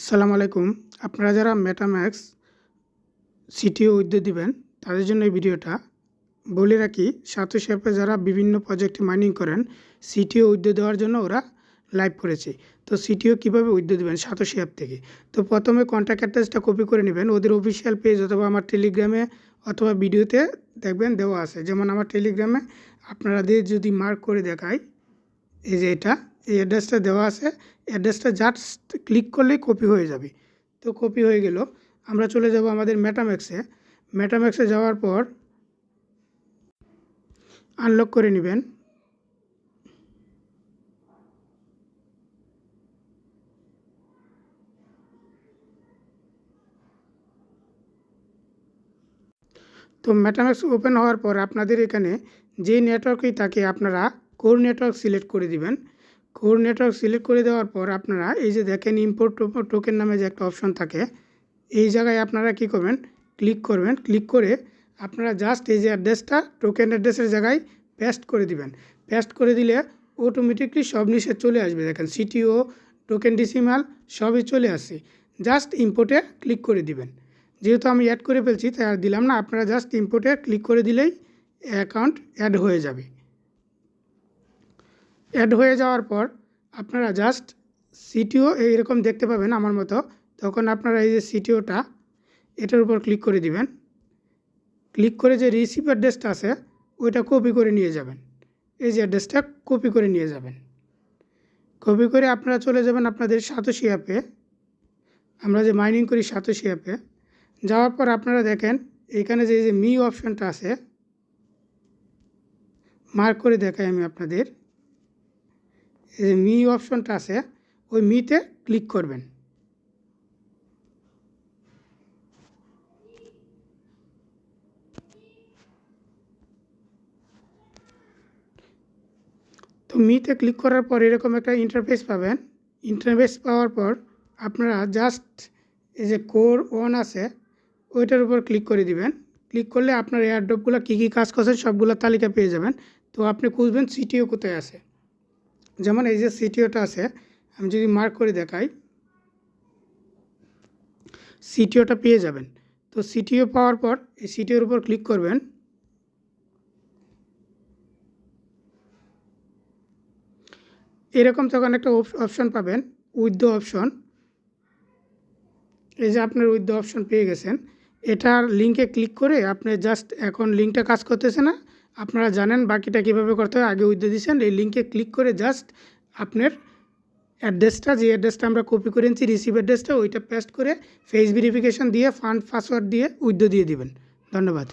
আসসালামু আলাইকুম। আপনারা যারা মেটাম্যাক্স সিটিও উইথড্র দিবেন তাদের জন্য এই ভিডিওটা। বলে রাখি, সাতোশি অ্যাপে যারা বিভিন্ন প্রজেক্টে মাইনিং করেন সিটিও উইথড্র দেওয়ার জন্য ওরা লাইভ করেছে। তো সিটিও কীভাবে উইথড্র দেবেন সাতোশি অ্যাপ থেকে, তো প্রথমে কন্ট্যাক্ট অ্যাড্রেসটা কপি করে নেবেন। ওদের অফিসিয়াল পেজ অথবা আমার টেলিগ্রামে অথবা ভিডিওতে দেখবেন দেওয়া আছে। যেমন আমার টেলিগ্রামে আপনাদের যদি মার্ক করে দেখায়, এই যে এই অ্যাড্রেসটা দেওয়া আছে। অ্যাড্রেসটা জাস্ট ক্লিক করলেই কপি হয়ে যাবে। তো কপি হয়ে গেল, আমরা চলে যাব আমাদের মেটাম্যাক্সে যাওয়ার পর আনলক করে নেবেন। তো মেটাম্যাক্স ওপেন হওয়ার পর আপনাদের এখানে যে নেটওয়ার্কেই থাকে আপনারা কোর নেটওয়ার্ক সিলেক্ট করে দিবেন। কোর নেটওয়ার্ক সিলেক্ট করে দেওয়ার পর আপনারা এই যে দেখেন ইম্পোর্ট টোকেন নামে যে একটা অপশন থাকে, এই জায়গায় আপনারা কী করবেন, ক্লিক করবেন। ক্লিক করে আপনারা জাস্ট এই যে অ্যাড্রেসটা টোকেন অ্যাড্রেসের জায়গায় পেস্ট করে দিবেন। পেস্ট করে দিলে অটোমেটিকলি সব নিচে চলে আসবে। দেখেন সিটিও, টোকেন ডিসিমাল সবই চলে আসছে। জাস্ট ইম্পোর্টে ক্লিক করে দিবেন। যেহেতু আমি অ্যাড করে ফেলছি তাই আর দিলাম না, আপনারা জাস্ট ইম্পোর্টে ক্লিক করে দিলেই অ্যাকাউন্ট অ্যাড হয়ে যাবে। অ্যাড হয়ে যাওয়ার পর আপনারা জাস্ট সিটিও এইরকম দেখতে পাবেন আমার মতো। তখন আপনারা এই যে সিটিওটা এটার উপর ক্লিক করে দিবেন। ক্লিক করে যে রিসিভ অ্যাড্রেসটা আছে ওইটা কপি করে নিয়ে যাবেন। এই যে অ্যাড্রেসটা কপি করে নিয়ে যাবেন। কপি করে আপনারা চলে যাবেন আপনাদের সাতোশি অ্যাপে। আমরা যে মাইনিং করি সাতোশি অ্যাপে যাওয়ার পর আপনারা দেখেন এখানে যে মি অপশানটা আছে, মার্ক করে দেখাই আমি আপনাদের। এই যে মি অপশানটা আছে ওই মিতে ক্লিক করবেন। তো মিতে ক্লিক করার পর এরকম একটা ইন্টারফেস পাবেন। ইন্টারফেস পাওয়ার পর আপনারা জাস্ট এই যে কোর ওয়ান আছে ওইটার উপর ক্লিক করে দিবেন। ক্লিক করলে আপনার এয়ারড্রপগুলো কী কী কাজ করছে সবগুলো তালিকা পেয়ে যাবেন। তো আপনি খুঁজবেন সিটিও কোথায় আছে। যেমন এই যে সিটিওটা আছে, আমি যদি মার্ক করে দেখাই সিটিওটা পেয়ে যাবেন। তো সিটিও পাওয়ার পর এই সিটিওর উপর ক্লিক করবেন। এরকম তখন একটা অপশন পাবেন উইথড্র অপশন। এই যে আপনার উইথড্র অপশন পেয়ে গেছেন। এটার লিঙ্কে ক্লিক করে আপনি জাস্ট এখন লিঙ্কটা কাজ করতেছে না, আপনারা জানেন বাকিটা কীভাবে করতে হয়, আগে উইথড্র দিয়েছেন। এই লিঙ্কে ক্লিক করে জাস্ট আপনার অ্যাড্রেসটা, যে অ্যাড্রেসটা আমরা কপি করে নিচ্ছি রিসিভ অ্যাড্রেসটা, ওইটা পেস্ট করে ফেস ভেরিফিকেশন দিয়ে ফান্ড পাসওয়ার্ড দিয়ে উইথড্র দিয়ে দিবেন। ধন্যবাদ।